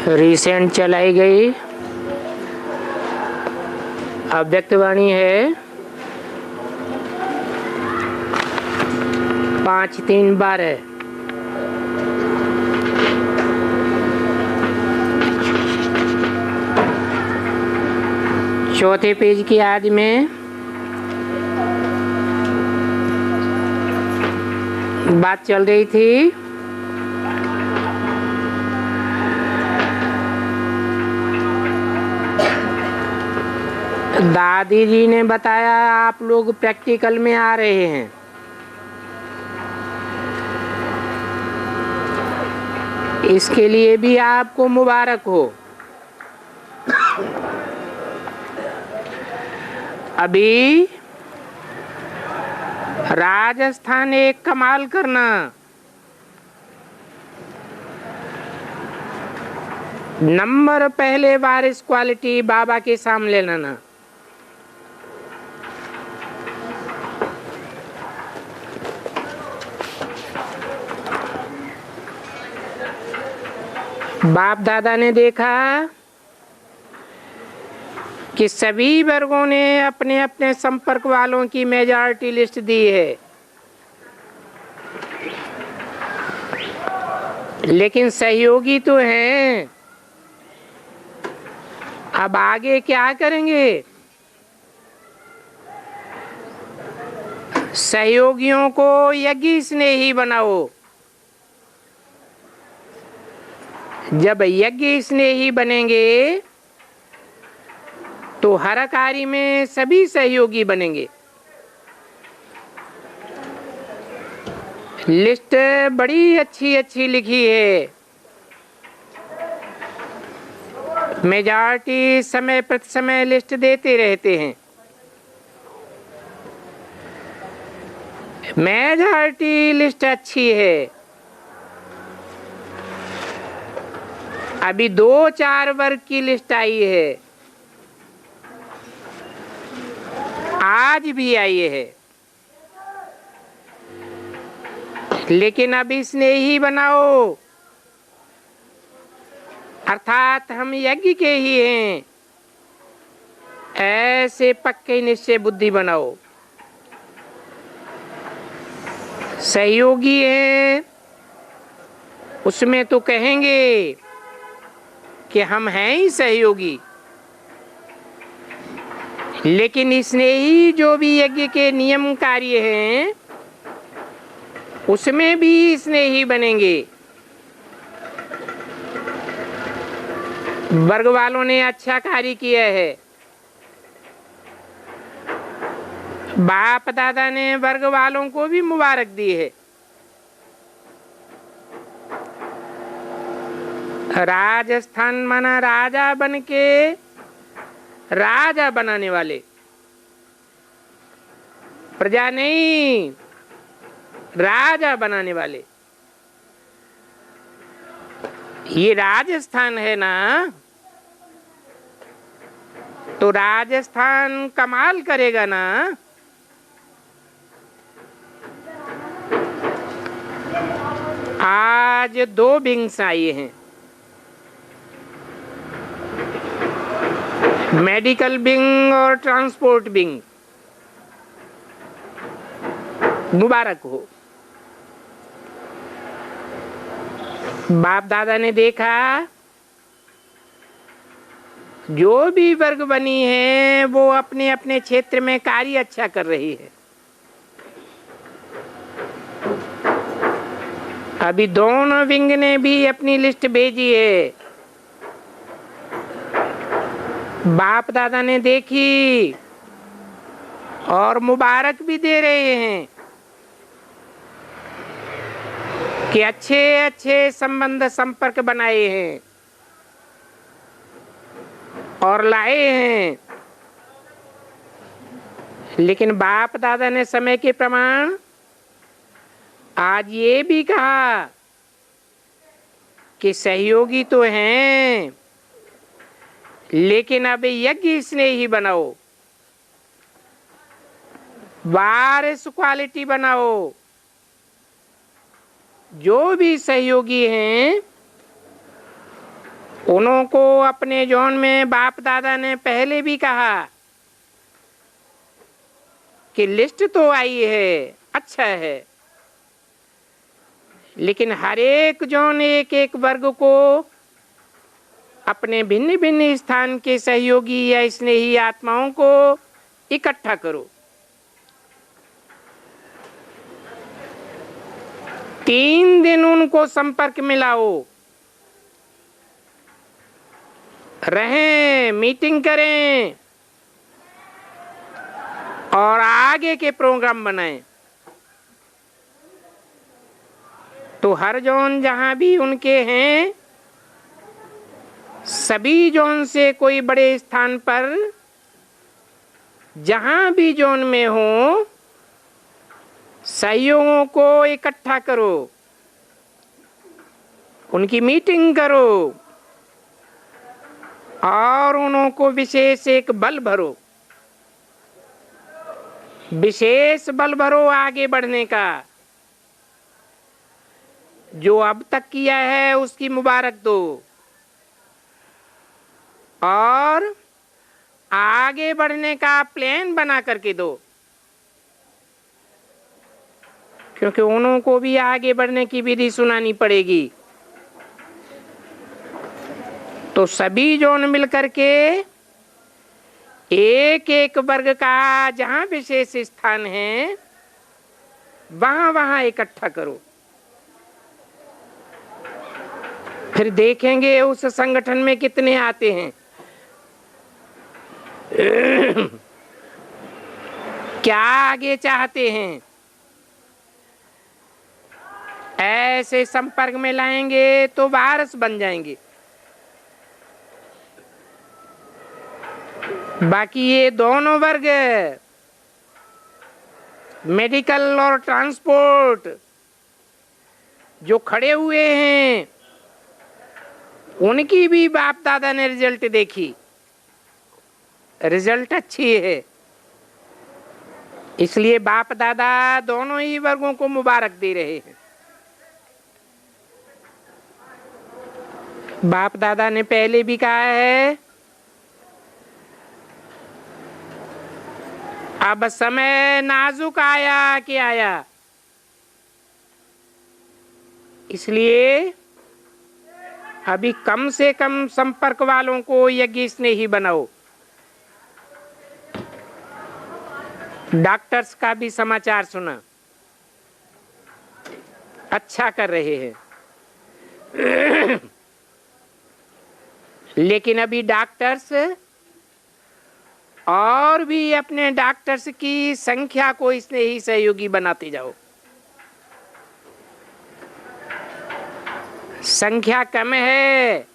Recent चलाई गई अव्यक्तवाणी है 5/3/12। चौथे पेज की आज में बात चल रही थी दादी जी ने बताया आप लोग प्रैक्टिकल में आ रहे हैं। इसके लिए भी आपको मुबारक हो। अभी राजस्थान एक कमाल करना, नंबर पहले वारिस क्वालिटी बाबा के सामने लाना। बाप दादा ने देखा कि सभी वर्गों ने अपने अपने संपर्क वालों की मेजॉरिटी लिस्ट दी है, लेकिन सहयोगी तो हैं। अब आगे क्या करेंगे? सहयोगियों को यज्ञ स्नेही बनाओ। जब यज्ञ स्नेही बनेंगे तो हर कार्य में सभी सहयोगी बनेंगे। लिस्ट बड़ी अच्छी अच्छी लिखी है। मेजॉरिटी समय प्रति समय लिस्ट देते रहते हैं। मेजॉरिटी लिस्ट अच्छी है। अभी 2-4 वर्ग की लिस्ट आई है, आज भी आई है, लेकिन अब इसने ही बनाओ, अर्थात हम यज्ञ के ही हैं, ऐसे पक्के निश्चय बुद्धि बनाओ। सहयोगी हैं उसमें तो कहेंगे कि हम हैं ही सहयोगी, लेकिन इसने ही जो भी यज्ञ के नियम कार्य हैं उसमें भी इसने ही बनेंगे। वर्ग वालों ने अच्छा कार्य किया है। बाप दादा ने वर्ग वालों को भी मुबारक दी है। राजस्थान माना राजा बन के राजा बनाने वाले, प्रजा नहीं, राजा बनाने वाले। ये राजस्थान है ना, तो राजस्थान कमाल करेगा ना। आज 2 विंग्स आई हैं, मेडिकल विंग और ट्रांसपोर्ट विंग। मुबारक हो। बाप दादा ने देखा जो भी वर्ग बनी है वो अपने अपने क्षेत्र में कार्य अच्छा कर रही है। अभी दोनों विंग ने भी अपनी लिस्ट भेजी है। बाप दादा ने देखी और मुबारक भी दे रहे हैं कि अच्छे अच्छे संबंध संपर्क बनाए हैं और लाए हैं। लेकिन बाप दादा ने समय के प्रमाण आज ये भी कहा कि सहयोगी तो हैं, लेकिन अब यज्ञ इसने ही बनाओ, वारिस क्वालिटी बनाओ। जो भी सहयोगी हैं उन्हों को अपने जौन में बाप दादा ने पहले भी कहा कि लिस्ट तो आई है, अच्छा है, लेकिन हर एक जौन एक एक वर्ग को अपने भिन्न भिन्न स्थान के सहयोगी या स्नेही आत्माओं को इकट्ठा करो। 3 दिन उनको संपर्क में लाओ, रहें, मीटिंग करें और आगे के प्रोग्राम बनाएं। तो हर जोन जहां भी उनके हैं, सभी जोन से कोई बड़े स्थान पर जहां भी जोन में हो, सहयोगों को इकट्ठा करो, उनकी मीटिंग करो और उनको विशेष एक बल भरो, विशेष बल भरो आगे बढ़ने का। जो अब तक किया है उसकी मुबारक दो और आगे बढ़ने का प्लान बना करके दो, क्योंकि उन्हों को भी आगे बढ़ने की विधि सुनानी पड़ेगी। तो सभी जोन मिलकर के एक एक वर्ग का जहां विशेष स्थान है वहां वहां इकट्ठा करो। फिर देखेंगे उस संगठन में कितने आते हैं, क्या आगे चाहते हैं। ऐसे संपर्क में लाएंगे तो वारस बन जाएंगे। बाकी ये दोनों वर्ग, मेडिकल और ट्रांसपोर्ट, जो खड़े हुए हैं, उनकी भी बाप दादा ने रिजल्ट देखी, रिजल्ट अच्छी है। इसलिए बाप दादा दोनों ही वर्गों को मुबारक दे रहे हैं। बाप दादा ने पहले भी कहा है, अब समय नाजुक आया कि आया, इसलिए अभी कम से कम संपर्क वालों को यज्ञ स्नेही बनाओ। डॉक्टर्स का भी समाचार सुना, अच्छा कर रहे हैं, लेकिन अभी डॉक्टर्स और भी अपने डॉक्टर्स की संख्या को स्नेही सहयोगी बनाते जाओ। संख्या कम है,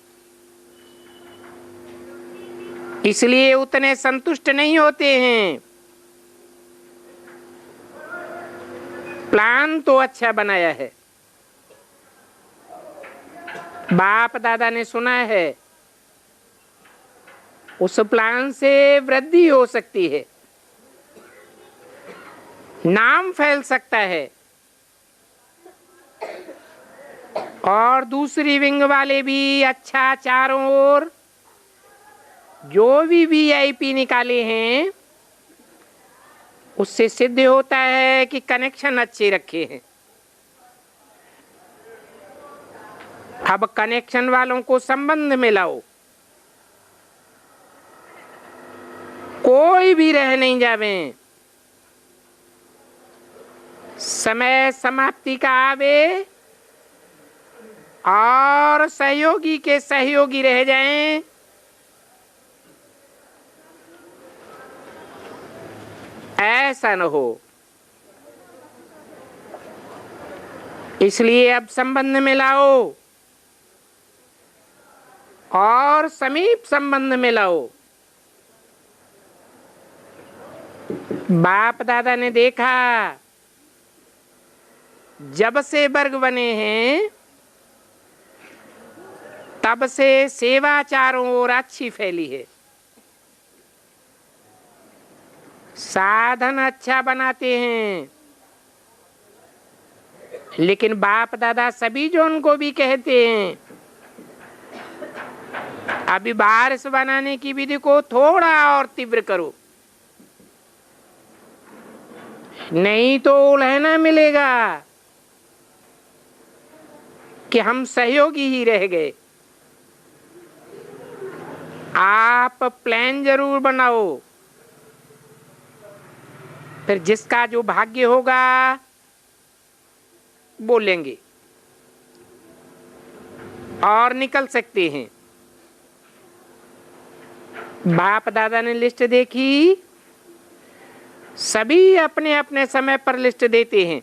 इसलिए उतने संतुष्ट नहीं होते हैं। प्लान तो अच्छा बनाया है, बाप दादा ने सुना है, उस प्लान से वृद्धि हो सकती है, नाम फैल सकता है और दूसरी विंग वाले भी अच्छा चारों ओर जो भी वीआईपी निकाले हैं उससे सिद्ध होता है कि कनेक्शन अच्छे रखे हैं। अब कनेक्शन वालों को संबंध में लाओ, कोई भी रह नहीं जावे। समय समाप्ति का आवे और सहयोगी के सहयोगी रह जाएं, ऐसा न हो। इसलिए अब संबंध में लाओ और समीप संबंध में लाओ। बाप दादा ने देखा, जब से वर्ग बने हैं तब से सेवा चारों ओर अच्छी फैली है। साधन अच्छा बनाते हैं, लेकिन बाप दादा सभी जो उनको भी कहते हैं अभी बारिश बनाने की विधि को थोड़ा और तीव्र करो, नहीं तो उलझना मिलेगा कि हम सहयोगी ही रह गए। आप प्लान जरूर बनाओ, फिर जिसका जो भाग्य होगा बोलेंगे और निकल सकते हैं। बाप दादा ने लिस्ट देखी, सभी अपने अपने समय पर लिस्ट देते हैं,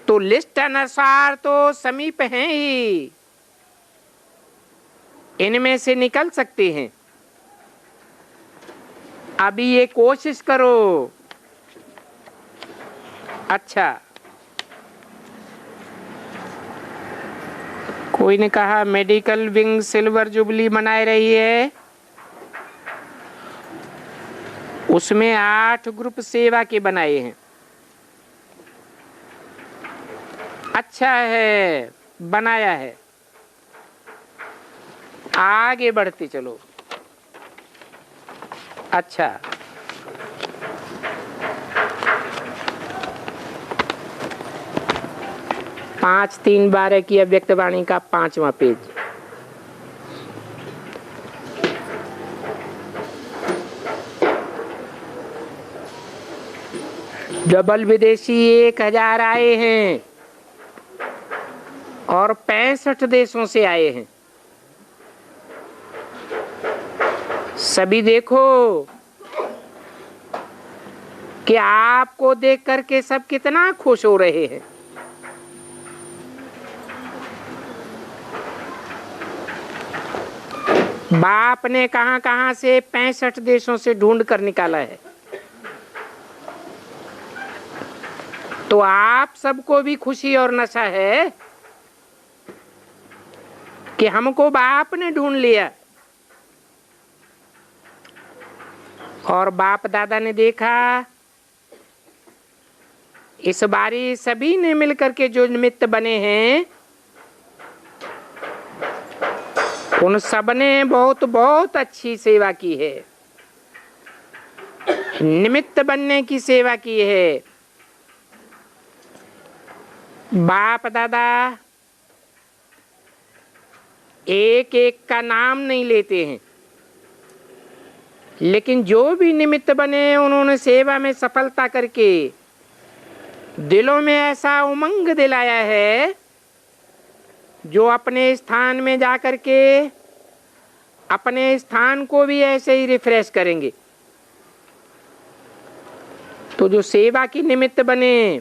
तो लिस्ट अनुसार तो समीप हैं ही, इनमें से निकल सकते हैं। अभी ये कोशिश करो। अच्छा, कोई ने कहा मेडिकल विंग सिल्वर जुबली मनाई रही है, उसमें 8 ग्रुप सेवा के बनाए हैं। अच्छा है, बनाया है, आगे बढ़ते चलो। अच्छा, पाँच 3/12 की अव्यक्तवाणी का 5वां पेज। डबल विदेशी 1000 आए हैं और 65 देशों से आए हैं। सभी देखो कि आपको देख करके सब कितना खुश हो रहे हैं। बाप ने कहां से 65 देशों से ढूंढ कर निकाला है, तो आप सबको भी खुशी और नशा है कि हमको बाप ने ढूंढ लिया। और बाप दादा ने देखा इस बारी सभी ने मिलकर के जो निमित्त बने हैं, उन सब ने बहुत बहुत अच्छी सेवा की है, निमित्त बनने की सेवा की है। बाप दादा एक एक का नाम नहीं लेते हैं, लेकिन जो भी निमित्त बने उन्होंने सेवा में सफलता करके दिलों में ऐसा उमंग दिलाया है, जो अपने स्थान में जाकर के अपने स्थान को भी ऐसे ही रिफ्रेश करेंगे। तो जो सेवा की निमित्त बने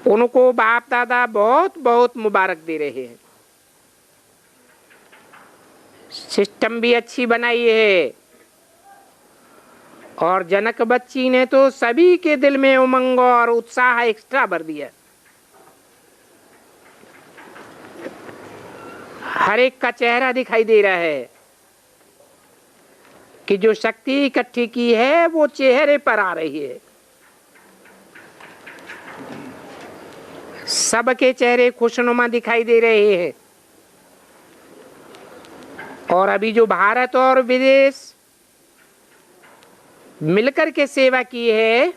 उनको बाप दादा बहुत बहुत मुबारक दे रहे हैं। सिस्टम भी अच्छी बनाई है, और जनक बच्ची ने तो सभी के दिल में उमंग और उत्साह एक्स्ट्रा भर दिया। हर एक का चेहरा दिखाई दे रहा है कि जो शक्ति इकट्ठी की है वो चेहरे पर आ रही है। सबके चेहरे खुशनुमा दिखाई दे रहे हैं। और अभी जो भारत और विदेश मिलकर के सेवा की है,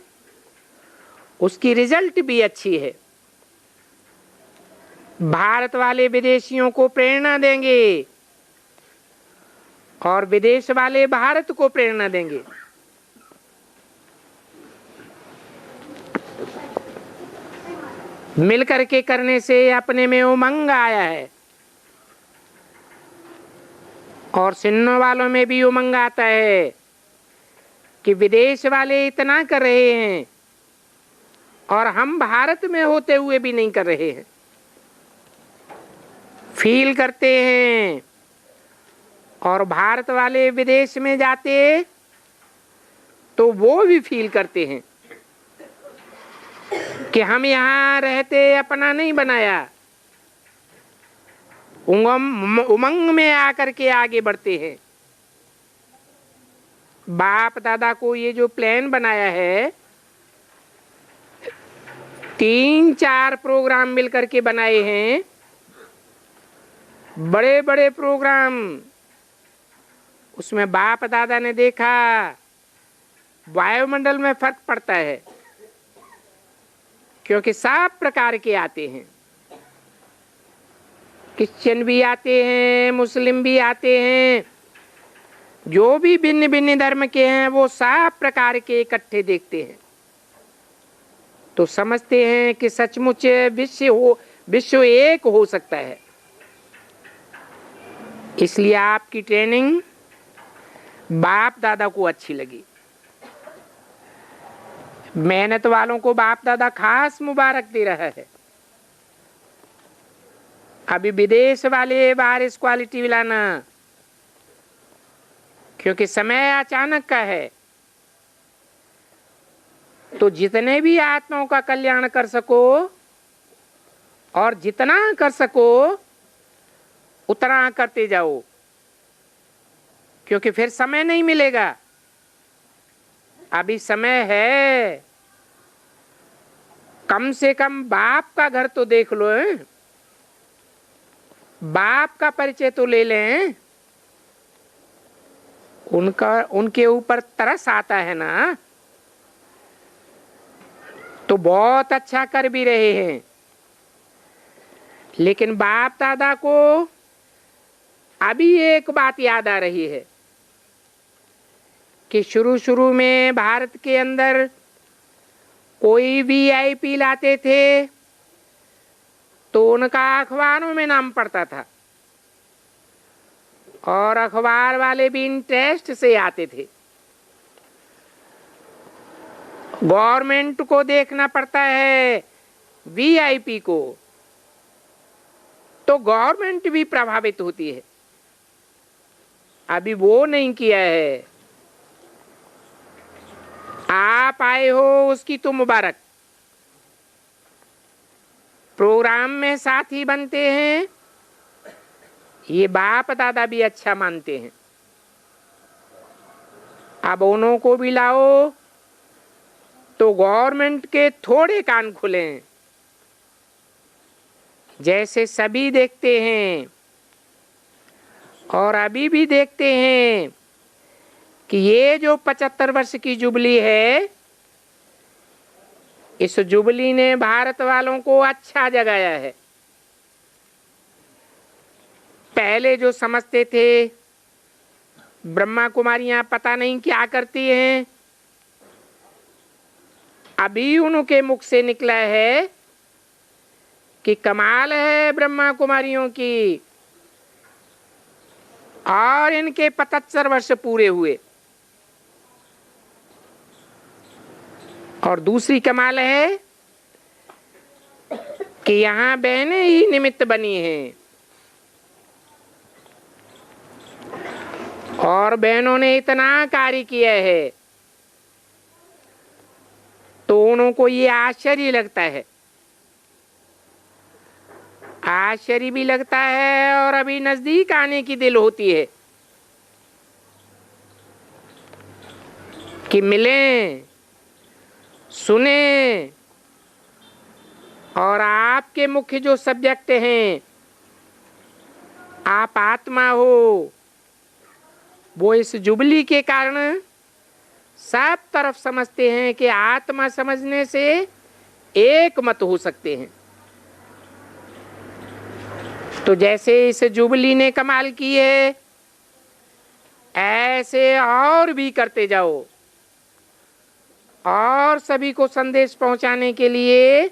उसकी रिजल्ट भी अच्छी है। भारत वाले विदेशियों को प्रेरणा देंगे और विदेश वाले भारत को प्रेरणा देंगे। मिलकर के करने से अपने में उमंग आया है, और सुनने वालों में भी उमंग आता है कि विदेश वाले इतना कर रहे हैं और हम भारत में होते हुए भी नहीं कर रहे हैं। फील करते हैं, और भारत वाले विदेश में जाते तो वो भी फील करते हैं कि हम यहाँ रहते अपना नहीं बनाया। उमंग में आकर के आगे बढ़ते हैं। बाप दादा को ये जो प्लान बनाया है, 3-4 प्रोग्राम मिलकर के बनाए हैं, बड़े बड़े प्रोग्राम, उसमें बाप दादा ने देखा वायुमंडल में फर्क पड़ता है, क्योंकि सब प्रकार के आते हैं। क्रिश्चियन भी आते हैं, मुस्लिम भी आते हैं, जो भी भिन्न भिन्न धर्म के हैं वो सब प्रकार के इकट्ठे देखते हैं, तो समझते हैं कि सचमुच विश्व एक हो सकता है। इसलिए आपकी ट्रेनिंग बाप दादा को अच्छी लगी। मेहनत वालों को बाप दादा खास मुबारक दे रहा है। अभी विदेश वाले बाहर इस क्वालिटी लाना, क्योंकि समय अचानक का है। तो जितने भी आत्माओं का कल्याण कर सको और जितना कर सको उतना करते जाओ, क्योंकि फिर समय नहीं मिलेगा। अभी समय है, कम से कम बाप का घर तो देख लो, बाप का परिचय तो ले लें। उनके ऊपर तरस आता है ना, तो बहुत अच्छा कर भी रहे हैं। लेकिन बाप दादा को अभी एक बात याद आ रही है कि शुरू में भारत के अंदर कोई वीआईपी लाते थे तो उनका अखबारों में नाम पड़ता था, और अखबार वाले भी इंटरेस्ट से आते थे। गवर्नमेंट को देखना पड़ता है वीआईपी को, तो गवर्नमेंट भी प्रभावित होती है। अभी वो नहीं किया है। आप आए हो उसकी तो मुबारक। प्रोग्राम में साथी बनते हैं, ये बाप दादा भी अच्छा मानते हैं। अब उन्हों को भी लाओ तो गवर्नमेंट के थोड़े कान खुले, जैसे सभी देखते हैं और अभी भी देखते हैं कि ये जो 75 वर्ष की जुबली है, इस जुबली ने भारत वालों को अच्छा जगाया है। पहले जो समझते थे ब्रह्मा कुमारियां पता नहीं क्या करती हैं, अभी उनके मुख से निकला है कि कमाल है ब्रह्मा कुमारियों की, और इनके 75 वर्ष पूरे हुए। और दूसरी कमाल है कि यहाँ बहनें ही निमित्त बनी हैं, और बहनों ने इतना कार्य किया है, तो उनको ये आश्चर्य लगता है। आश्चर्य भी लगता है और अभी नजदीक आने की दिल होती है कि मिलें, सुने। और आपके मुख्य जो सब्जेक्ट हैं, आप आत्मा हो, वो इस जुबली के कारण सब तरफ समझते हैं कि आत्मा समझने से एक मत हो सकते हैं। तो जैसे इस जुबली ने कमाल की है, ऐसे और भी करते जाओ, और सभी को संदेश पहुंचाने के लिए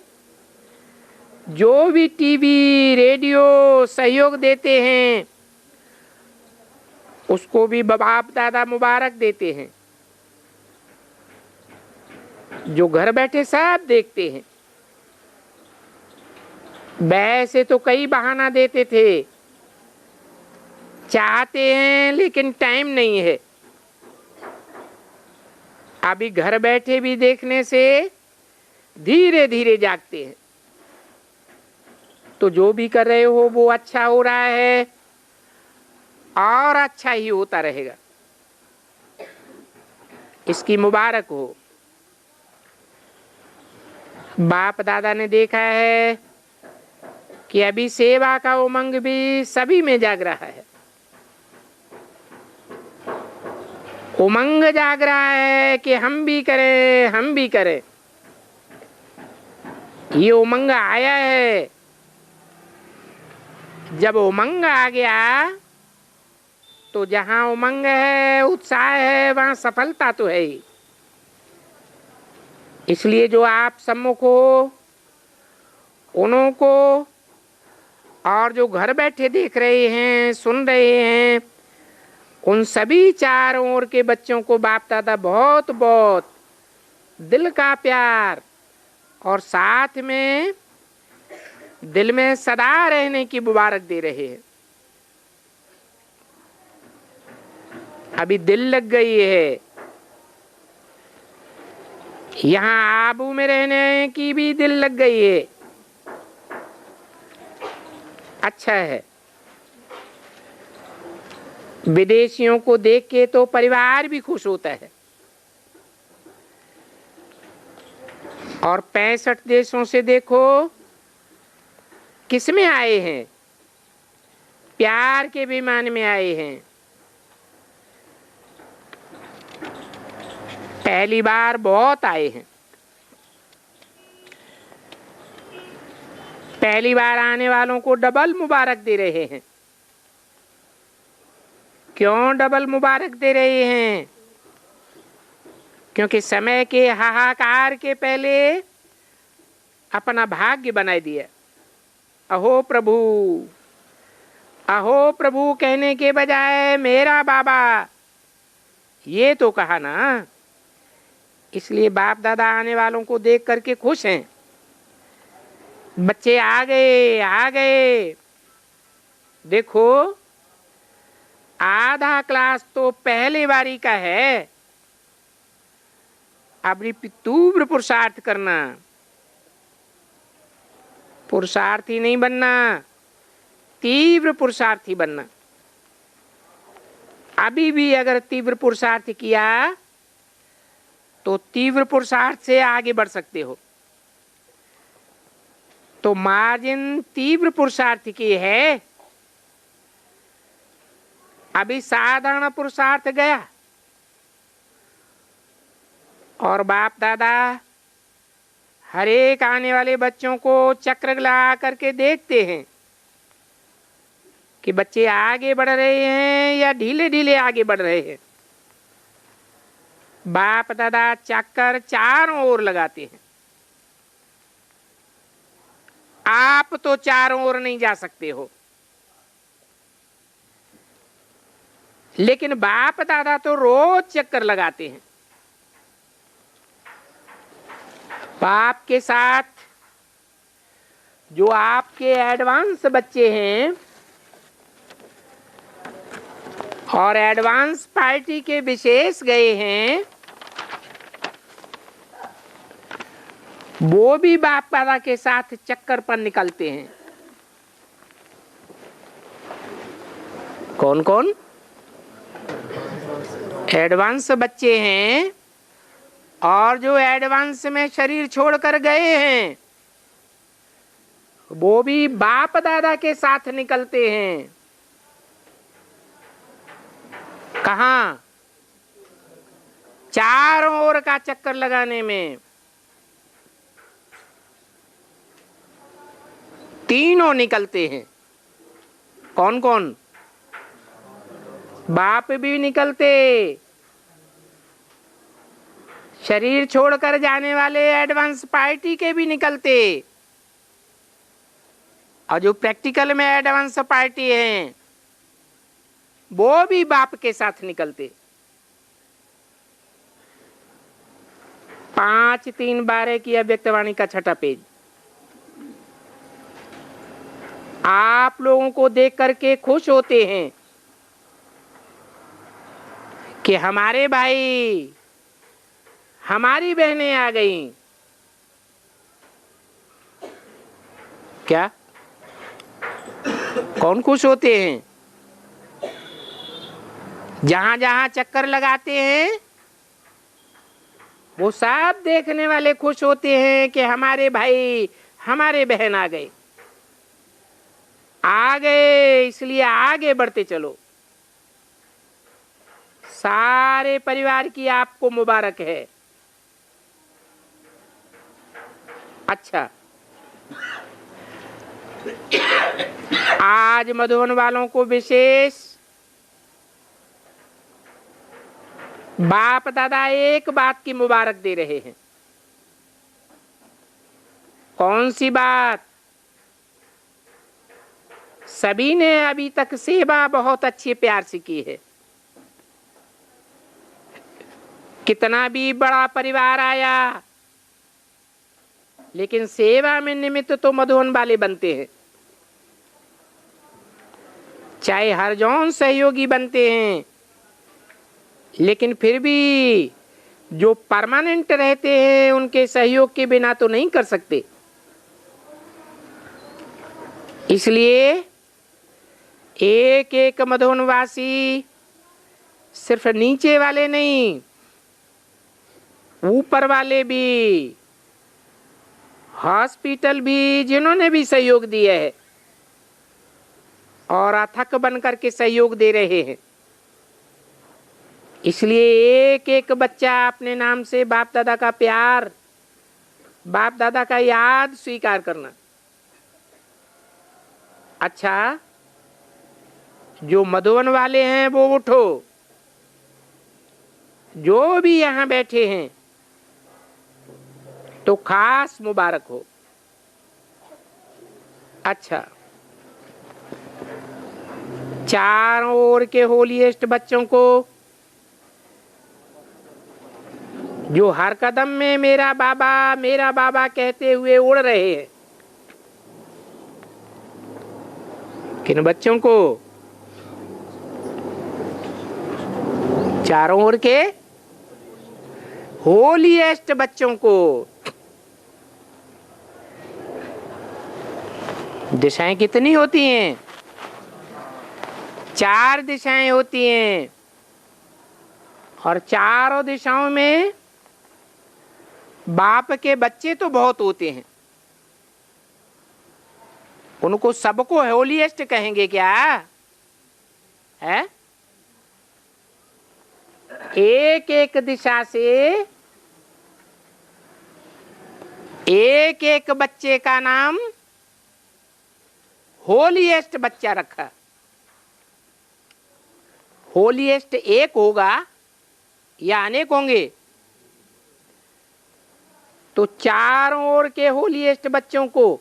जो भी टीवी रेडियो सहयोग देते हैं उसको भी बाप दादा मुबारक देते हैं। जो घर बैठे सब देखते हैं। वैसे तो कई बहाना देते थे, चाहते हैं लेकिन टाइम नहीं है। अभी घर बैठे भी देखने से धीरे धीरे जागते हैं। तो जो भी कर रहे हो वो अच्छा हो रहा है और अच्छा ही होता रहेगा, इसकी मुबारक हो। बाप दादा ने देखा है कि अभी सेवा का उमंग भी सभी में जाग रहा है। उमंग जाग रहा है कि हम भी करें, हम भी करें। ये उमंग आया है। जब उमंग आ गया तो जहां उमंग है, उत्साह है, वहां सफलता तो है ही। इसलिए जो आप सम्मुख हो उन्हों को, और जो घर बैठे देख रहे हैं, सुन रहे हैं, उन सभी चारों ओर के बच्चों को बाप दादा बहुत बहुत दिल का प्यार और साथ में दिल में सदा रहने की मुबारक दे रहे हैं। अभी दिल लग गई है। यहाँ आबू में रहने की भी दिल लग गई है। अच्छा है। विदेशियों को देख के तो परिवार भी खुश होता है। और 65 देशों से देखो किस में आए हैं? प्यार के विमान में आए हैं। पहली बार बहुत आए हैं। पहली बार आने वालों को डबल मुबारक दे रहे हैं। क्यों डबल मुबारक दे रहे हैं? क्योंकि समय के हाहाकार के पहले अपना भाग्य बनाए दिया। अहो प्रभु, अहो प्रभु कहने के बजाय मेरा बाबा, ये तो कहा ना। इसलिए बाप दादा आने वालों को देख करके खुश हैं। बच्चे आ गए, आ गए। देखो आधा क्लास तो पहले बारी का है। अभी तीव्र पुरुषार्थ करना, पुरुषार्थी नहीं बनना, तीव्र पुरुषार्थी बनना। अभी भी अगर तीव्र पुरुषार्थ किया तो तीव्र पुरुषार्थ से आगे बढ़ सकते हो। तो मार्जिन तीव्र पुरुषार्थ की है। अभी साधारण पुरुषार्थ गया और बाप दादा हर एक आने वाले बच्चों को चक्र लगा करके देखते हैं कि बच्चे आगे बढ़ रहे हैं या ढीले ढीले आगे बढ़ रहे हैं। बाप दादा चक्कर चारों ओर लगाते हैं। आप तो चारों ओर नहीं जा सकते हो, लेकिन बाप दादा तो रोज चक्कर लगाते हैं। बाप के साथ जो आपके एडवांस बच्चे हैं और एडवांस पार्टी के विशेष गए हैं, वो भी बाप दादा के साथ चक्कर पर निकलते हैं। कौन कौन? एडवांस बच्चे हैं और जो एडवांस में शरीर छोड़कर गए हैं, वो भी बाप दादा के साथ निकलते हैं। कहां? चारों ओर का चक्कर लगाने में। तीनों निकलते हैं। कौन कौन? बाप भी निकलते, शरीर छोड़कर जाने वाले एडवांस पार्टी के भी निकलते, और जो प्रैक्टिकल में एडवांस पार्टी हैं वो भी बाप के साथ निकलते। 5-3-12 की अव्यक्तवाणी का 6ठा पेज। आप लोगों को देख करके खुश होते हैं कि हमारे भाई, हमारी बहनें आ गईं। क्या? कौन खुश होते हैं? जहां जहां चक्कर लगाते हैं वो सब देखने वाले खुश होते हैं कि हमारे भाई, हमारे बहन आ गए। आ गए, इसलिए आगे बढ़ते चलो। सारे परिवार की आपको मुबारक है। अच्छा, आज मधुबन वालों को विशेष बाप दादा एक बात की मुबारक दे रहे हैं। कौन सी बात? सभी ने अभी तक सेवा बहुत अच्छे प्यार से की है। कितना भी बड़ा परिवार आया, लेकिन सेवा में निमित्त तो मधुबन वाले बनते हैं। चाहे हर जौन सहयोगी बनते हैं, लेकिन फिर भी जो परमानेंट रहते हैं उनके सहयोग के बिना तो नहीं कर सकते। इसलिए एक एक मधुबनवासी सिर्फ नीचे वाले नहीं, ऊपर वाले भी, हॉस्पिटल भी, जिन्होंने भी सहयोग दिया है और अथक बनकर के सहयोग दे रहे हैं। इसलिए एक एक बच्चा अपने नाम से बाप दादा का प्यार, बाप दादा का याद स्वीकार करना। अच्छा, जो मधुबन वाले हैं वो उठो, जो भी यहाँ बैठे हैं तो खास मुबारक हो। अच्छा, चारों ओर के होलीएस्ट बच्चों को जो हर कदम में मेरा बाबा कहते हुए उड़ रहे हैं, किन बच्चों को? चारों ओर के होलीएस्ट बच्चों को। दिशाएं कितनी होती हैं? 4 दिशाएं होती हैं, और चारों दिशाओं में बाप के बच्चे तो बहुत होते हैं। उनको सबको होलीएस्ट कहेंगे क्या? है? एक एक दिशा से एक एक बच्चे का नाम होलीएस्ट बच्चा रखा। होलीएस्ट एक होगा या अनेक होंगे? तो चारों ओर के होलीएस्ट बच्चों को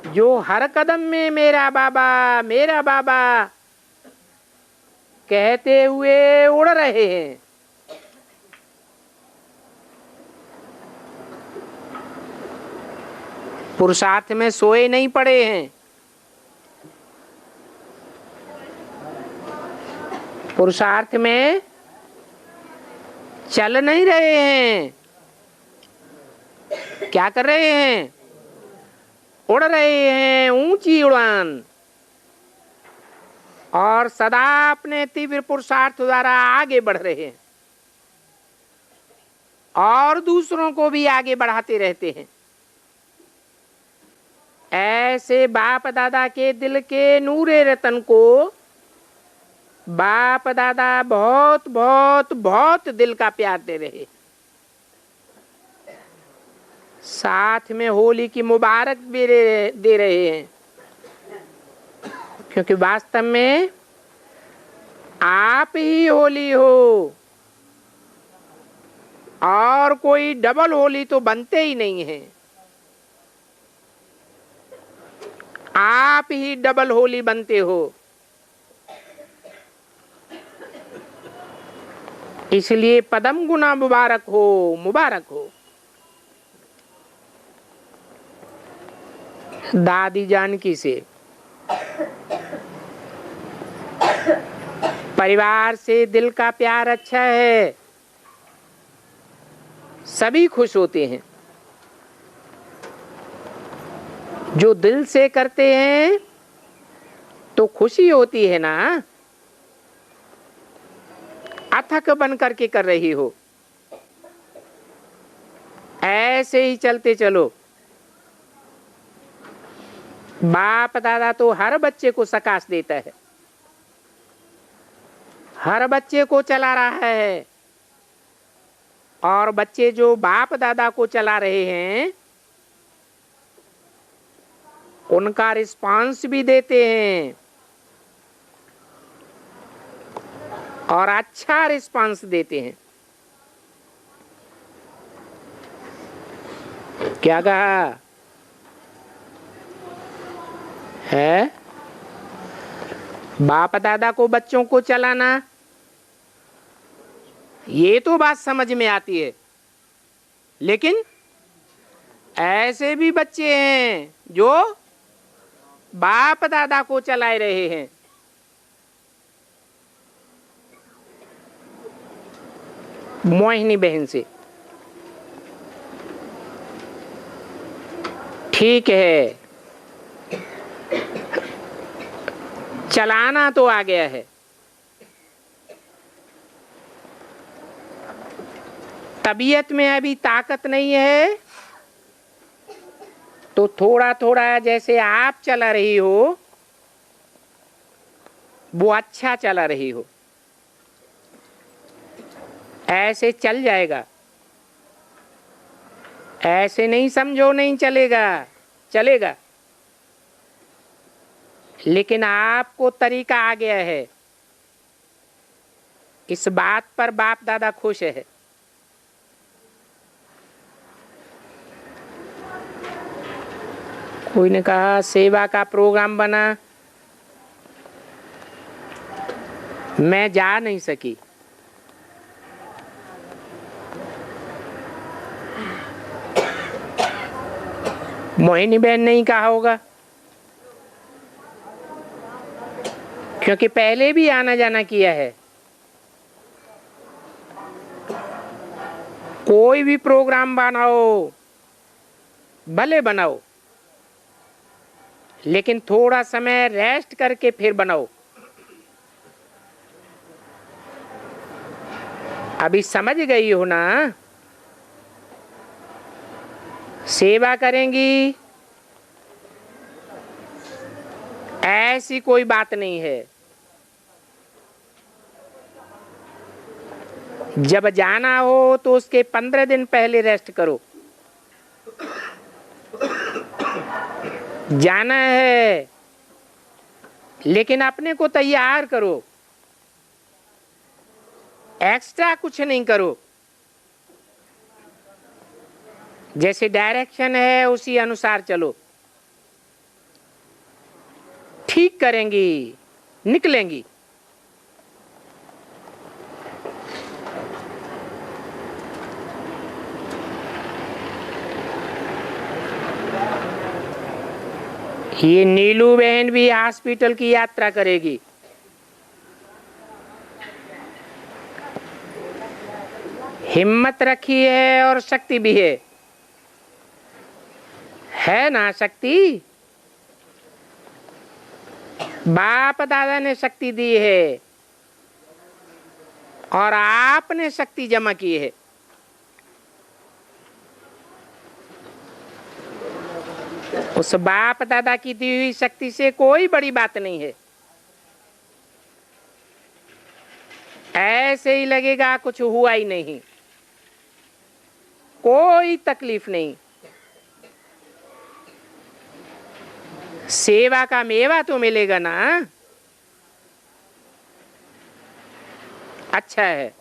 जो हर कदम में मेरा बाबा कहते हुए उड़ रहे हैं, पुरुषार्थ में सोए नहीं पड़े हैं, पुरुषार्थ में चल नहीं रहे हैं। क्या कर रहे हैं? उड़ रहे हैं ऊंची उड़ान, और सदा अपने तीव्र पुरुषार्थ द्वारा आगे बढ़ रहे हैं और दूसरों को भी आगे बढ़ाते रहते हैं। ऐसे बाप दादा के दिल के नूरे रतन को बाप दादा बहुत बहुत बहुत दिल का प्यार दे रहे, साथ में होली की मुबारक भी दे रहे हैं। क्योंकि वास्तव में आप ही होली हो, और कोई डबल होली तो बनते ही नहीं है। आप ही डबल होली बनते हो। इसलिए पदम गुना मुबारक हो, मुबारक हो। दादी जानकी से, परिवार से दिल का प्यार अच्छा है, सभी खुश होते हैं। जो दिल से करते हैं तो खुशी होती है ना। अथक बन करके कर रही हो, ऐसे ही चलते चलो। बाप दादा तो हर बच्चे को सकाश देता है, हर बच्चे को चला रहा है, और बच्चे जो बाप दादा को चला रहे हैं उनका रिस्पांस भी देते हैं, और अच्छा रिस्पांस देते हैं। क्या कहा है? बाप दादा को बच्चों को चलाना, ये तो बात समझ में आती है, लेकिन ऐसे भी बच्चे हैं जो बाप दादा को चला रहे हैं। मोहिनी बहन से ठीक है, चलाना तो आ गया है, तबीयत में अभी ताकत नहीं है, तो थोड़ा थोड़ा जैसे आप चला रही हो वो अच्छा चला रही हो, ऐसे चल जाएगा। ऐसे नहीं समझो नहीं चलेगा, चलेगा, लेकिन आपको तरीका आ गया है। इस बात पर बाप दादा खुश है। कोई ने कहा सेवा का प्रोग्राम बना, मैं जा नहीं सकी। मोहिनी बहन नहीं कहा होगा, क्योंकि पहले भी आना जाना किया है। कोई भी प्रोग्राम बनाओ, भले बनाओ, लेकिन थोड़ा समय रेस्ट करके फिर बनाओ। अभी समझ गई हो ना? सेवा करेंगी ऐसी कोई बात नहीं है। जब जाना हो तो उसके 15 दिन पहले रेस्ट करो। जाना है लेकिन अपने को तैयार करो, एक्स्ट्रा कुछ नहीं करो। जैसे डायरेक्शन है उसी अनुसार चलो। ठीक करेंगी, निकलेंगी। ये नीलू बहन भी हॉस्पिटल की यात्रा करेगी। हिम्मत रखी है और शक्ति भी है ना शक्ति? बाप दादा ने शक्ति दी है और आपने शक्ति जमा की है। उस बाप दादा की दी हुई शक्ति से कोई बड़ी बात नहीं है। ऐसे ही लगेगा कुछ हुआ ही नहीं, कोई तकलीफ नहीं। सेवा का मेवा तो मिलेगा ना। अच्छा है।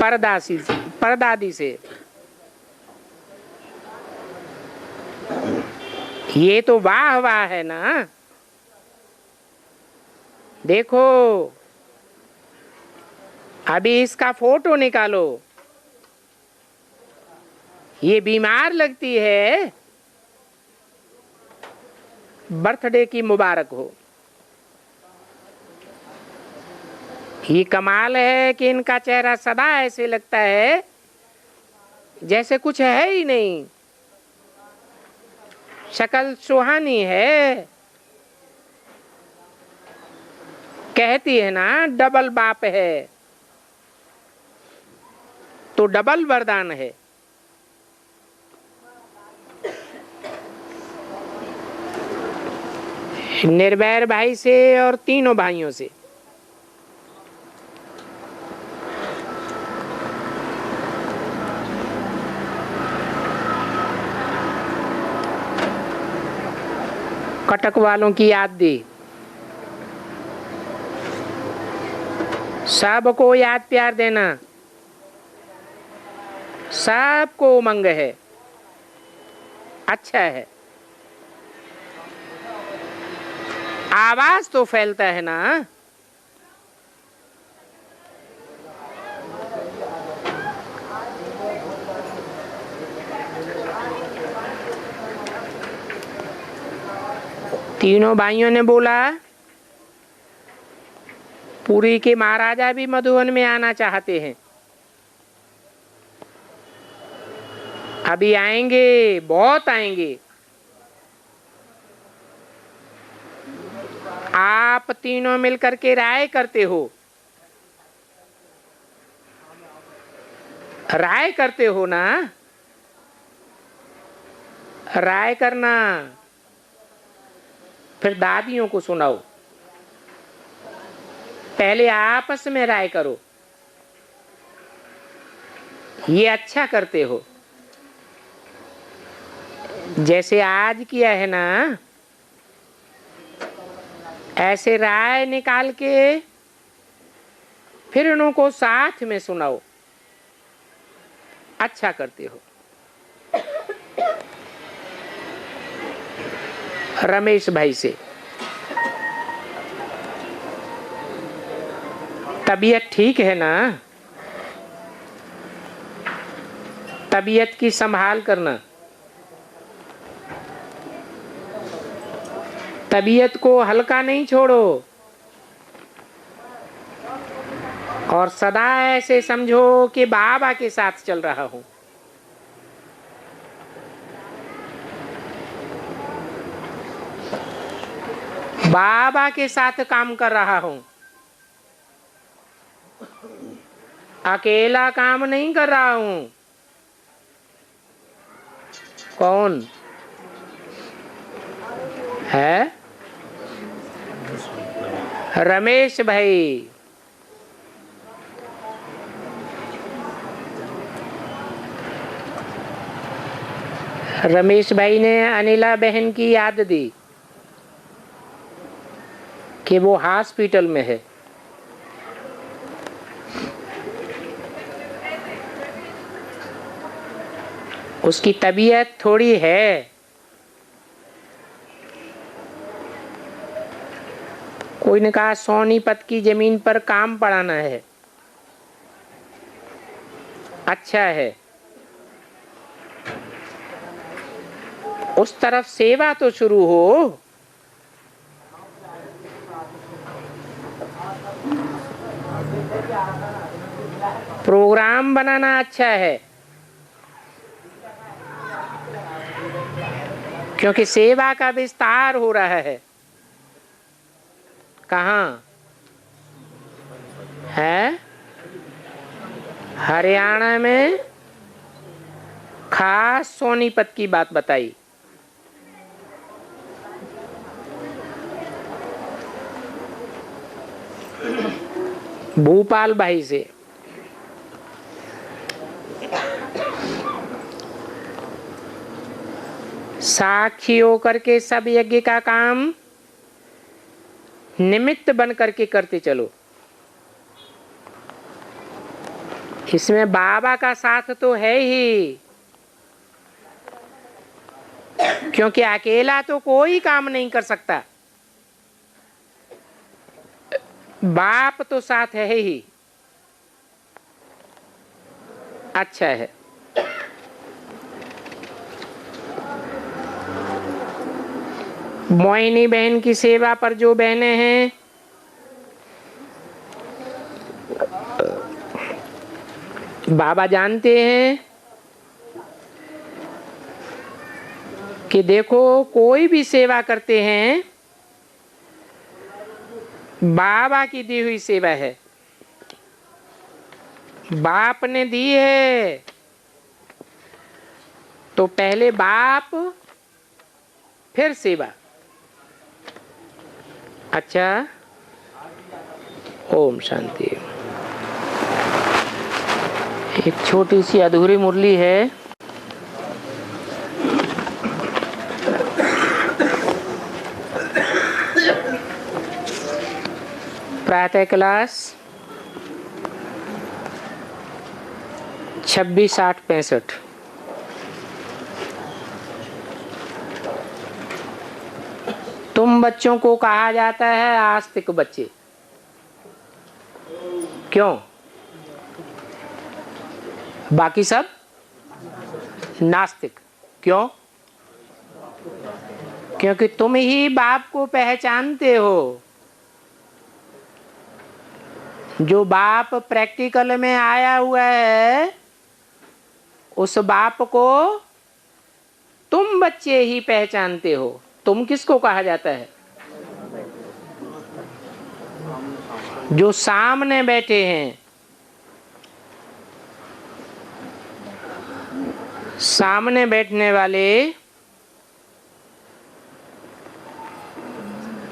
परदादी से ये तो वाह वाह है ना। देखो अभी इसका फोटो निकालो। ये बीमार लगती है, बर्थडे की मुबारक हो। ये कमाल है कि इनका चेहरा सदा ऐसे लगता है जैसे कुछ है ही नहीं। शक्ल सुहानी है। कहती है ना डबल बाप है। तो डबल वरदान है। निर्वैर भाई से और तीनों भाइयों से। कटक वालों की याद दी, सबको याद प्यार देना, सबको उमंग है, अच्छा है। आवाज तो फैलता है ना। तीनों भाइयों ने बोला पुरी के महाराजा भी मधुवन में आना चाहते हैं। अभी आएंगे, बहुत आएंगे। आप तीनों मिलकर के राय करते हो, राय करते हो ना। राय करना, फिर दादियों को सुनाओ। पहले आपस में राय करो। ये अच्छा करते हो। जैसे आज किया है ना, ऐसे राय निकाल के फिर उनको साथ में सुनाओ। अच्छा करते हो। रमेश भाई से, तबीयत ठीक है ना? तबीयत की संभाल करना, तबीयत को हल्का नहीं छोड़ो। और सदा ऐसे समझो कि बाबा के साथ चल रहा हूं। बाबा के साथ काम कर रहा हूं, अकेला काम नहीं कर रहा हूं। कौन है? रमेश भाई। रमेश भाई ने अनिला बहन की याद दी कि वो हॉस्पिटल में है। उसकी तबीयत थोड़ी है, कोई ने कहा सोनीपत की जमीन पर काम पड़ाना है। अच्छा है, उस तरफ सेवा तो शुरू हो। प्रोग्राम बनाना अच्छा है, क्योंकि सेवा का विस्तार हो रहा है। कहाँ है? हरियाणा में। खास सोनीपत की बात बताई। भूपाल भाई से। साक्षी होकर के सब यज्ञ का काम निमित्त बन करके करते चलो। इसमें बाबा का साथ तो है ही, क्योंकि अकेला तो कोई काम नहीं कर सकता। बाप तो साथ है ही। अच्छा है। मोहिनी बहन की सेवा पर जो बहनें हैं, बाबा जानते हैं कि देखो कोई भी सेवा करते हैं, बाबा की दी हुई सेवा है। बाप ने दी है, तो पहले बाप फिर सेवा। अच्छा, ओम शांति। एक छोटी सी अधूरी मुरली है। प्रातः क्लास 26/8/65। तुम बच्चों को कहा जाता है आस्तिक बच्चे। क्यों? बाकी सब नास्तिक। क्यों? क्योंकि तुम ही बाप को पहचानते हो। जो बाप प्रैक्टिकल में आया हुआ है, उस बाप को तुम बच्चे ही पहचानते हो। तुम किसको कहा जाता है? जो सामने बैठे हैं। सामने बैठने वाले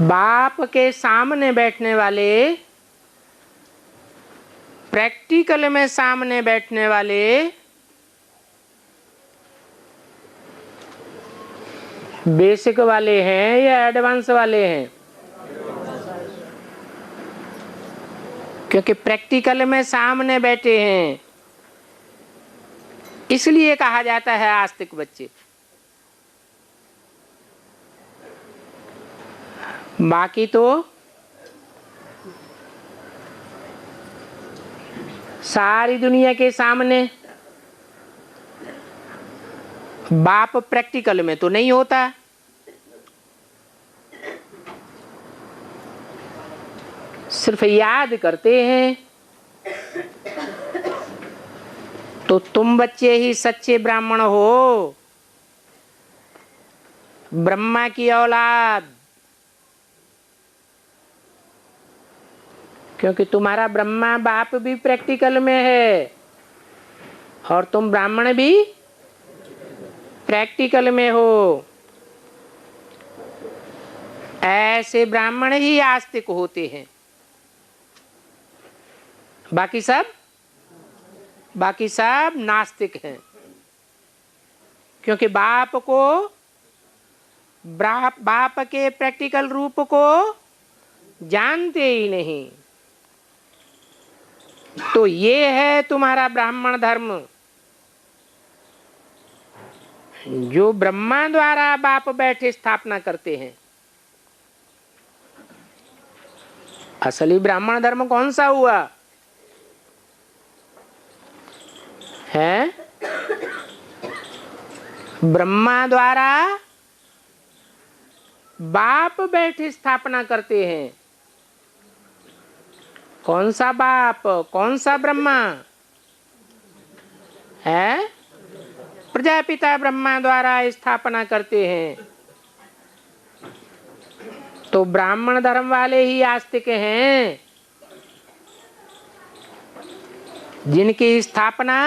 बाप के सामने बैठने वाले, प्रैक्टिकल में सामने बैठने वाले, बेसिक वाले हैं या एडवांस वाले हैं? क्योंकि प्रैक्टिकल में सामने बैठे हैं, इसलिए कहा जाता है आस्तिक बच्चे। बाकी तो सारी दुनिया के सामने बाप प्रैक्टिकल में तो नहीं होता। सिर्फ याद करते हैं। तो तुम बच्चे ही सच्चे ब्राह्मण हो, ब्रह्मा की औलाद। क्योंकि तुम्हारा ब्रह्मा बाप भी प्रैक्टिकल में है और तुम ब्राह्मण भी प्रैक्टिकल में हो। ऐसे ब्राह्मण ही आस्तिक होते हैं। बाकी सब नास्तिक हैं। क्योंकि बाप के प्रैक्टिकल रूप को जानते ही नहीं। तो ये है तुम्हारा ब्राह्मण धर्म। जो ब्रह्मा द्वारा बाप बैठे स्थापना करते हैं। असली ब्राह्मण धर्म कौन सा हुआ है? ब्रह्मा द्वारा बाप बैठे स्थापना करते हैं। कौन सा बाप, कौन सा ब्रह्मा है? प्रजापिता ब्रह्मा द्वारा स्थापना करते हैं। तो ब्राह्मण धर्म वाले ही आस्तिक हैं, जिनकी स्थापना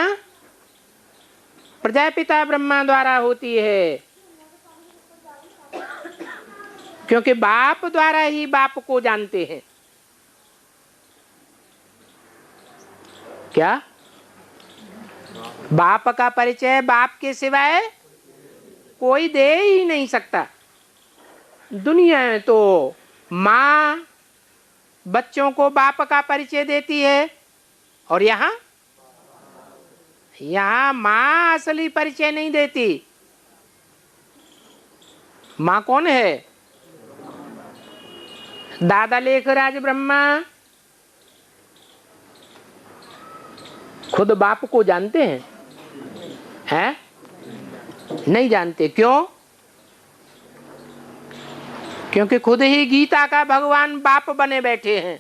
प्रजापिता ब्रह्मा द्वारा होती है। क्योंकि बाप द्वारा ही बाप को जानते हैं। क्या? बाप का परिचय बाप के सिवाय कोई दे ही नहीं सकता। दुनिया में तो माँ बच्चों को बाप का परिचय देती है, और यहाँ माँ असली परिचय नहीं देती। माँ कौन है? दादा लेखराज ब्रह्मा खुद बाप को जानते हैं? नहीं जानते। क्यों? क्योंकि खुद ही गीता का भगवान बाप बने बैठे हैं।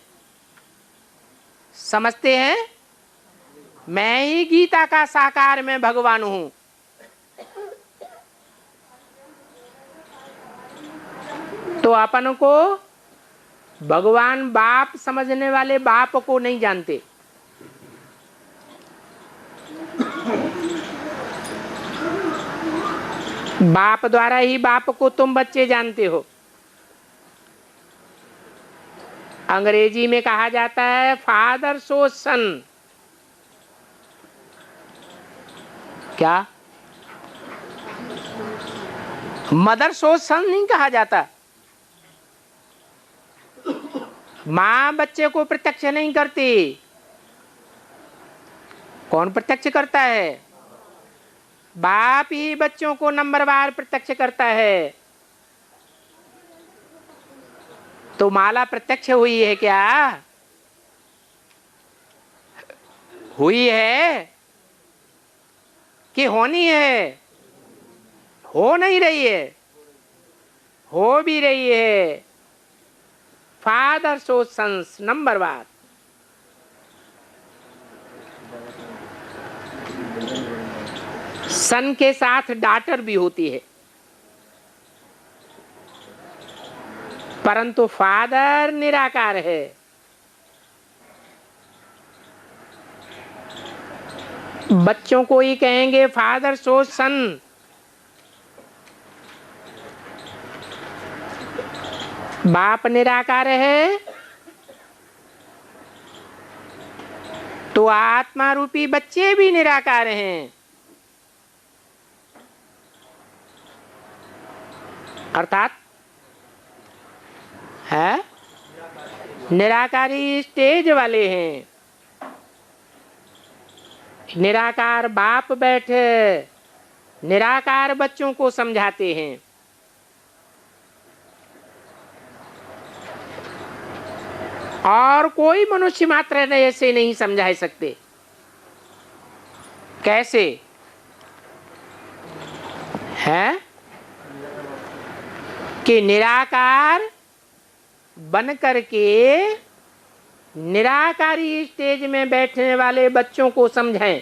समझते हैं मैं ही गीता का साकार में भगवान हूं। तो अपन को भगवान बाप समझने वाले बाप को नहीं जानते। बाप द्वारा ही बाप को तुम बच्चे जानते हो। अंग्रेजी में कहा जाता है फादर सो सन। क्या? मदर सो सन नहीं कहा जाता। मां बच्चे को प्रत्यक्ष नहीं करती। कौन प्रत्यक्ष करता है? बाप ही बच्चों को नंबरवार प्रत्यक्ष करता है। तो माला प्रत्यक्ष हुई है क्या? हुई है कि होनी है? हो नहीं रही है, हो भी रही है। Father so sons नंबरवार। सन के साथ डॉटर भी होती है, परंतु फादर निराकार है। बच्चों को ही कहेंगे फादर सो सन। बाप निराकार है तो आत्मा रूपी बच्चे भी निराकार हैं। अर्थात है निराकारी स्टेज वाले हैं। निराकार बाप बैठे निराकार बच्चों को समझाते हैं। और कोई मनुष्य मात्र ऐसे नहीं समझा सकते। कैसे है कि निराकार बन करके निराकारी स्टेज में बैठने वाले बच्चों को समझाएं।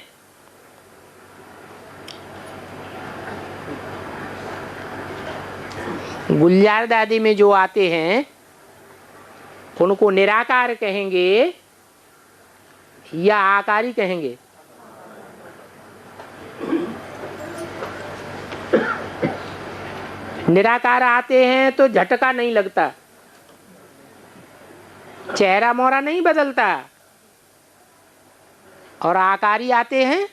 गुलजार दादी में जो आते हैं उनको निराकार कहेंगे या आकारी कहेंगे? निराकार आते हैं तो झटका नहीं लगता, चेहरा मोहरा नहीं बदलता। और आकारी आते हैं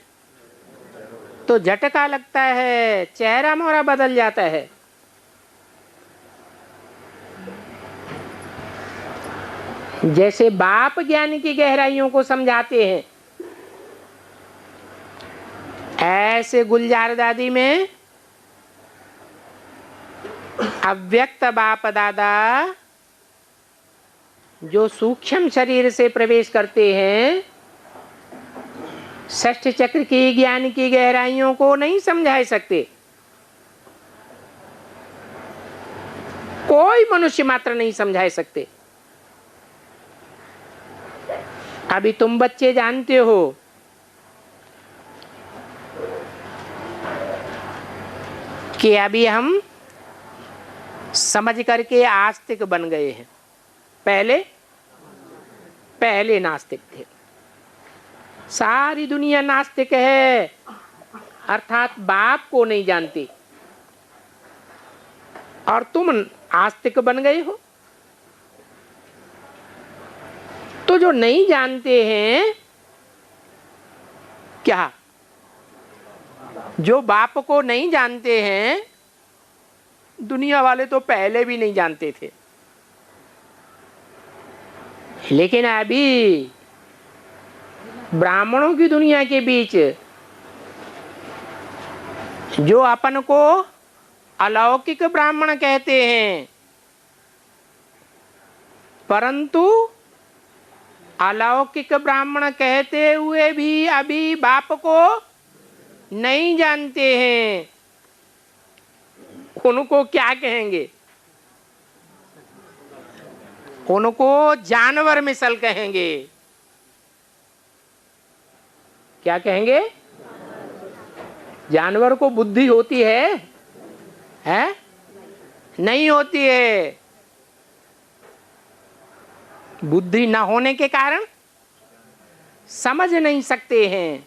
तो झटका लगता है, चेहरा मोहरा बदल जाता है। जैसे बाप ज्ञान की गहराइयों को समझाते हैं, ऐसे गुलजार दादी में अव्यक्त बाप दादा जो सूक्ष्म शरीर से प्रवेश करते हैं, षष्ठ चक्र की ज्ञान की गहराइयों को नहीं समझा सकते। कोई मनुष्य मात्र नहीं समझा सकते। अभी तुम बच्चे जानते हो कि अभी हम समझ करके आस्तिक बन गए हैं। पहले नास्तिक थे। सारी दुनिया नास्तिक है, अर्थात बाप को नहीं जानती, और तुम आस्तिक बन गए हो। तो जो नहीं जानते हैं क्या, जो बाप को नहीं जानते हैं, दुनिया वाले तो पहले भी नहीं जानते थे। लेकिन अभी ब्राह्मणों की दुनिया के बीच जो अपन को अलौकिक ब्राह्मण कहते हैं, परंतु अलौकिक ब्राह्मण कहते हुए भी अभी बाप को नहीं जानते हैं। उनको क्या कहेंगे? उनको जानवर मिसल कहेंगे। क्या कहेंगे? जानवर को बुद्धि होती है? नहीं होती है। बुद्धि न होने के कारण समझ नहीं सकते हैं।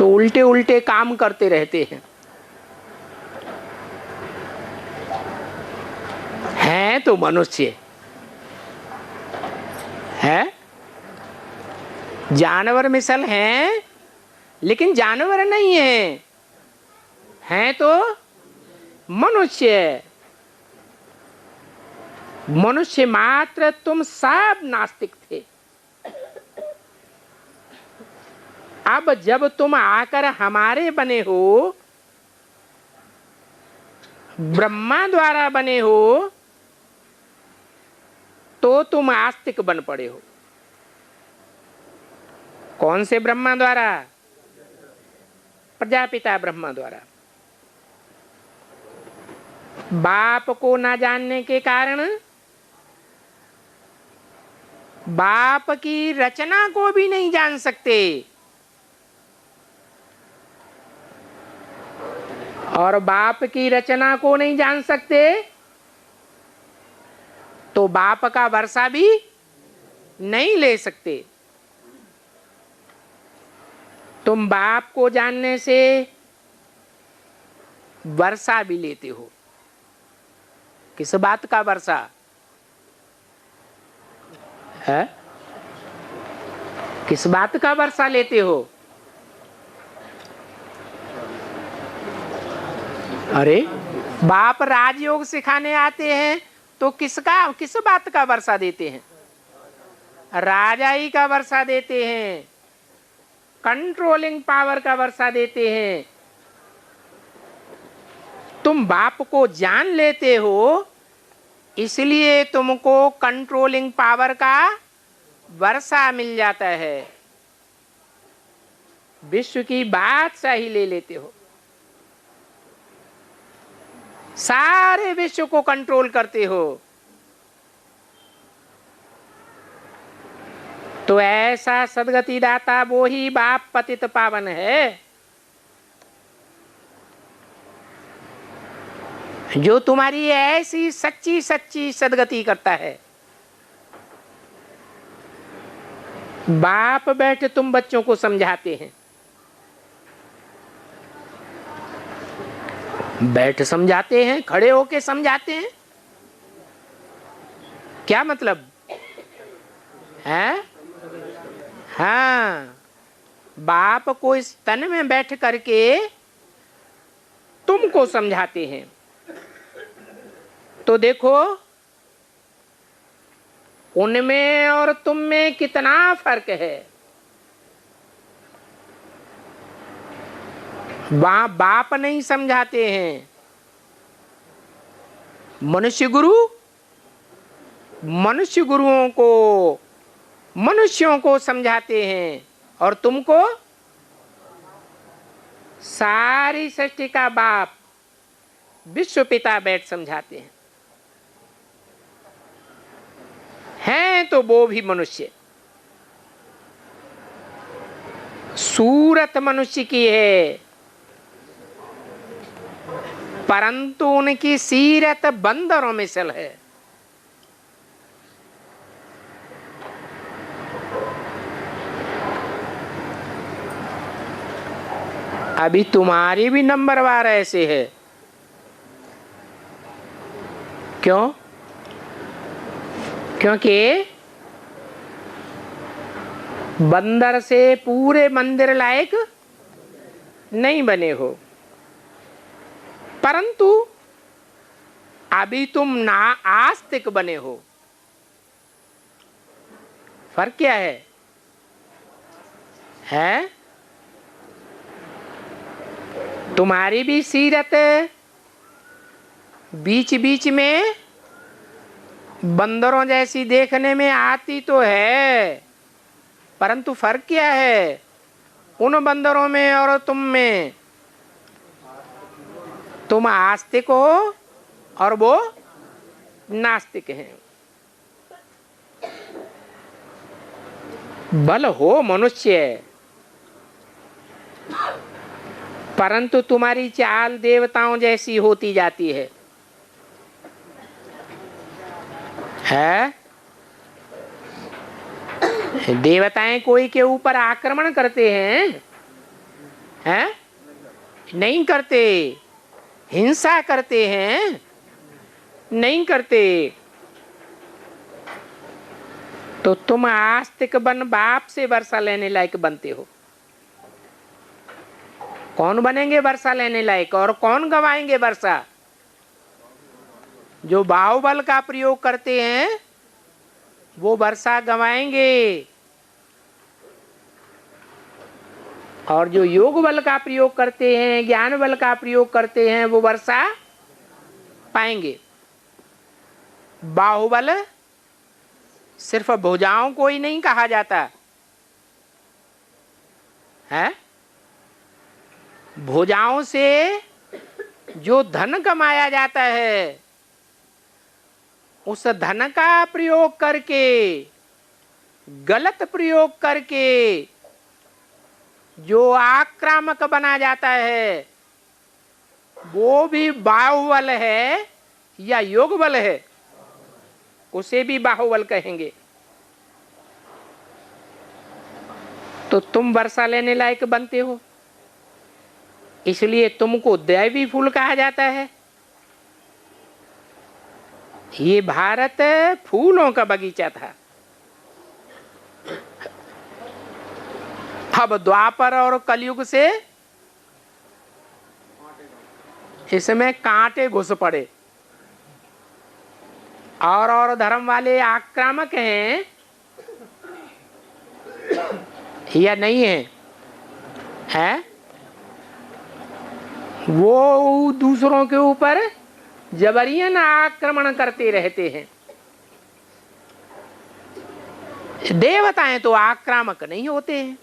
तो उल्टे उल्टे काम करते रहते हैं तो मनुष्य है, जानवर मिसल हैं लेकिन जानवर नहीं हैं तो मनुष्य। मनुष्य मात्र तुम सब नास्तिक थे। अब जब तुम आकर हमारे बने हो, ब्रह्मा द्वारा बने हो, तो तुम आस्तिक बन पड़े हो। कौन से ब्रह्मा द्वारा? प्रजापिता ब्रह्मा द्वारा। बाप को ना जानने के कारण बाप की रचना को भी नहीं जान सकते, और बाप की रचना को नहीं जान सकते तो बाप का वर्षा भी नहीं ले सकते। तुम बाप को जानने से वर्षा भी लेते हो। किस बात का वर्षा है? किस बात का वर्षा लेते हो? अरे बाप राजयोग सिखाने आते हैं तो किस बात का वर्षा देते हैं? राजाई का वर्षा देते हैं, कंट्रोलिंग पावर का वर्षा देते हैं। तुम बाप को जान लेते हो, इसलिए तुमको कंट्रोलिंग पावर का वर्षा मिल जाता है। विश्व की बादशाही ले लेते हो, सारे विश्व को कंट्रोल करते हो। तो ऐसा सदगति दाता वो ही बाप पतित पावन है, जो तुम्हारी ऐसी सच्ची सच्ची सदगति करता है। बाप बैठे तुम बच्चों को समझाते हैं, बैठ समझाते हैं, खड़े होके समझाते हैं, क्या मतलब है? हाँ, बाप को इस तन में बैठ करके तुमको समझाते हैं। तो देखो उनमें और तुम में कितना फर्क है। बाप नहीं समझाते हैं, मनुष्य गुरुओं को, मनुष्यों को समझाते हैं, और तुमको सारी सृष्टि का बाप विश्व पिता बैठ समझाते हैं तो वो भी मनुष्य। सूरत मनुष्य की है, परंतु उनकी सीरत बंदरों में सल है। अभी तुम्हारी भी नंबरवार ऐसे है। क्यों? क्योंकि बंदर से पूरे मंदिर लायक नहीं बने हो, परंतु अभी तुम ना आस्तिक बने हो। फर्क क्या है? तुम्हारी भी सीरत बीच बीच में बंदरों जैसी देखने में आती तो है, परंतु फर्क क्या है उन बंदरों में और तुम में? तुम आस्तिक हो और वो नास्तिक हैं। बल हो मनुष्य, परंतु तुम्हारी चाल देवताओं जैसी होती जाती है। देवताएं कोई के ऊपर आक्रमण करते हैं, हैं? नहीं करते। हिंसा करते हैं? नहीं करते। तो तुम आस्तिक बन बाप से वर्षा लेने लायक बनते हो। कौन बनेंगे वर्षा लेने लायक, और कौन गवाएंगे वर्षा? जो बाहुबल का प्रयोग करते हैं वो वर्षा गवाएंगे, और जो योग बल का प्रयोग करते हैं, ज्ञान बल का प्रयोग करते हैं, वो वर्षा पाएंगे। बाहुबल सिर्फ भुजाओं को ही नहीं कहा जाता है। भुजाओं से जो धन कमाया जाता है, उस धन का प्रयोग करके, गलत प्रयोग करके जो आक्रामक बना जाता है, वो भी बाहुबल है या योग बल है? उसे भी बाहुबल कहेंगे। तो तुम वर्षा लेने लायक बनते हो, इसलिए तुमको दैवी फूल कहा जाता है। ये भारत फूलों का बगीचा था। अब द्वापर और कलयुग से इसमें कांटे घुस पड़े, और धर्म वाले आक्रामक हैं या नहीं है? है? वो दूसरों के ऊपर जबरियन आक्रमण करते रहते हैं। देवताएं तो आक्रामक नहीं होते हैं।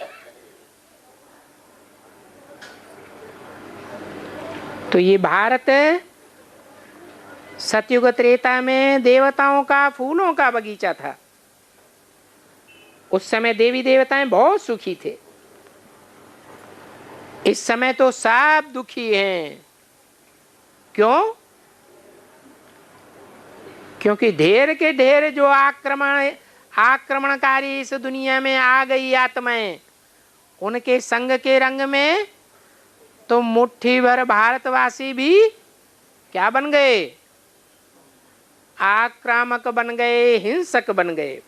तो ये भारत सतयुग त्रेता में देवताओं का फूलों का बगीचा था। उस समय देवी देवताएं बहुत सुखी थे। इस समय तो सब दुखी हैं। क्यों? क्योंकि ढेर के ढेर जो आक्रमणकारी इस दुनिया में आ गई आत्माएं, उनके संग के रंग में तो मुट्ठी भर भारतवासी भी क्या बन गए? आक्रामक बन गए, हिंसक बन गए।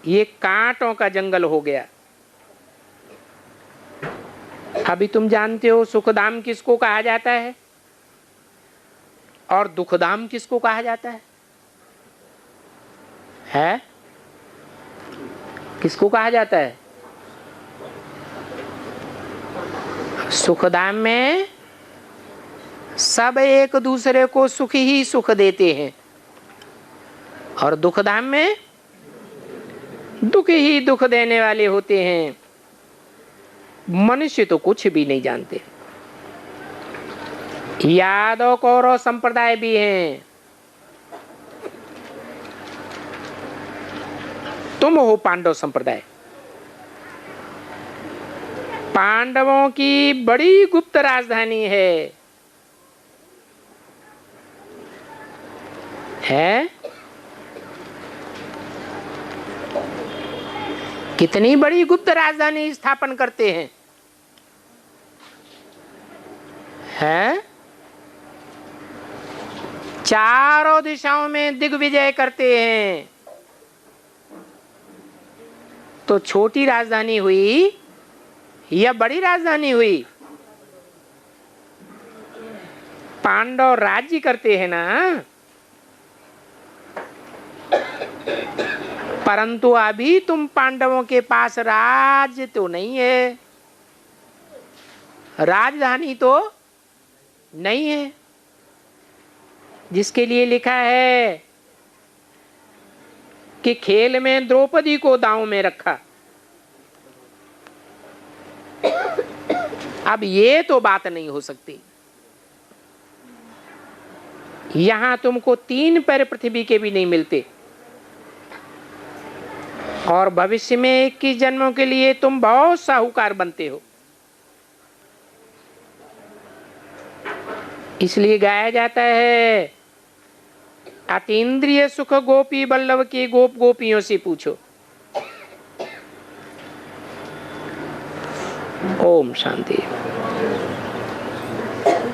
ये कांटों का जंगल हो गया। अभी तुम जानते हो सुखधाम किसको कहा जाता है और दुखधाम किसको कहा जाता है? है? किसको कहा जाता है? सुखधाम में सब एक दूसरे को सुख ही सुख देते हैं, और दुखधाम में दुख ही दुख देने वाले होते हैं। मनुष्य तो कुछ भी नहीं जानते। यादव कौरव संप्रदाय भी हैं। तुम हो पांडव संप्रदाय। पांडवों की बड़ी गुप्त राजधानी है। कितनी बड़ी गुप्त राजधानी स्थापन करते हैं? चारों दिशाओं में दिग्विजय करते हैं। तो छोटी राजधानी हुई या बड़ी राजधानी हुई? पांडव राज्य करते हैं ना, परंतु अभी तुम पांडवों के पास राज्य तो नहीं है, राजधानी तो नहीं है, जिसके लिए लिखा है कि खेल में द्रौपदी को दांव में रखा। अब ये तो बात नहीं हो सकती। यहां तुमको 3 पैर पृथ्वी के भी नहीं मिलते, और भविष्य में 21 जन्मों के लिए तुम बहुत साहूकार बनते हो। इसलिए गाया जाता है, अतीन्द्रिय सुख गोपी बल्लभ के गोप गोपियों से पूछो। ओम शांति।